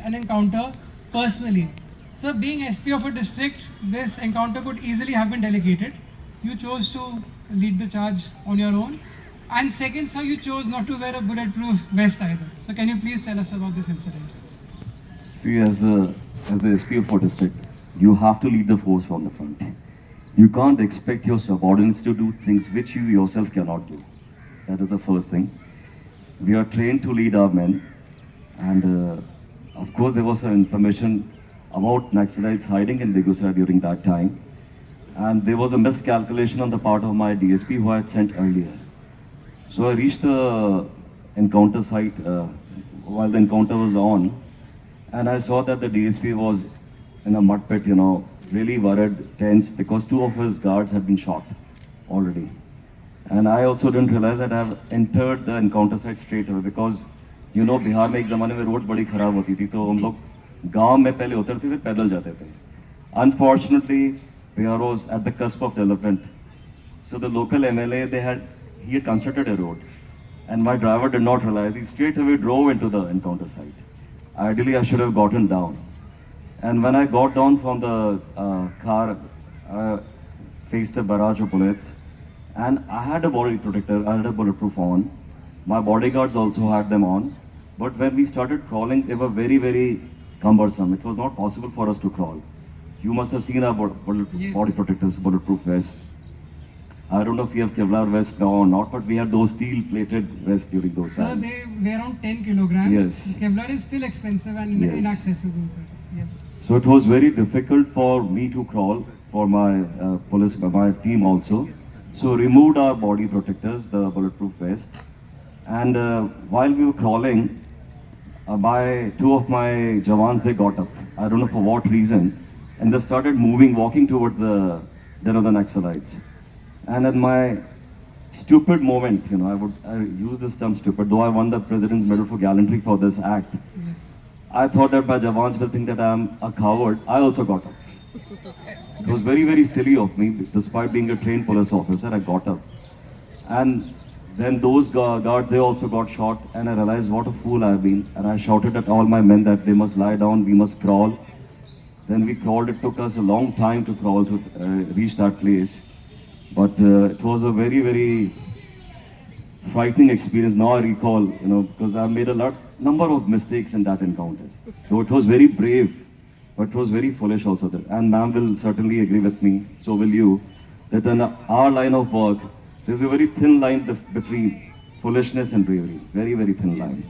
an encounter personally. So being SP of a district, this encounter could easily have been delegated. You chose to lead the charge on your own. And second, sir, you chose not to wear a bulletproof vest either. So can you please tell us about this incident? See, as the SP of a district, you have to lead the force from the front. You can't expect your subordinates to do things which you yourself cannot do. That is the first thing. We are trained to lead our men, and of course, there was some information about Naxalites hiding in Begusara during that time, and there was a miscalculation on the part of my DSP who I had sent earlier. So I reached the encounter site while the encounter was on, and I saw that the DSP was in a mud pit, really worried, tense, because two of his guards had been shot already. And I also didn't realize that I've entered the encounter site straight away because, Bihar में एक ज़माने में road बड़ी ख़राब होती थी, तो हम लोग गांव में पहले उतरते थे, पैदल जाते थे. Unfortunately, Bihar was at the cusp of development. So the local MLA, he had constructed a road. And my driver did not realize, he straight away drove into the encounter site. Ideally, I should have gotten down. And when I got down from the car, I faced a barrage of bullets. And I had a body protector, I had a bulletproof on. My bodyguards also had them on. But when we started crawling, they were very, very cumbersome. It was not possible for us to crawl. You must have seen our body protectors, bulletproof vests. I don't know if we have Kevlar vests now or not, but we had those steel-plated vests during those Sir, times. they weigh around 10 kilograms. Yes. Kevlar is still expensive and Yes. inaccessible, sir. Yes. So it was very difficult for me to crawl, for my my team also. So removed our body protectors, the bulletproof vest. And while we were crawling, two of my Jawans, they got up. I don't know for what reason. And they started walking towards the Naxalites. And at my stupid moment, I use this term stupid, though I won the President's Medal for Gallantry for this act. Yes. I thought that my Jawans will think that I'm a coward. I also got up. It was very, very silly of me. Despite being a trained police officer, I got up. And then those guards, they also got shot. And I realized what a fool I've been. And I shouted at all my men that they must lie down, we must crawl. Then we crawled. It took us a long time to crawl to reach that place. But it was a very, very frightening experience. Now I recall, because I made a number of mistakes in that encounter. Though it was very brave, but it was very foolish also. And ma'am will certainly agree with me, so will you, that in our line of work, there's a very thin line between foolishness and bravery. Very, very thin line.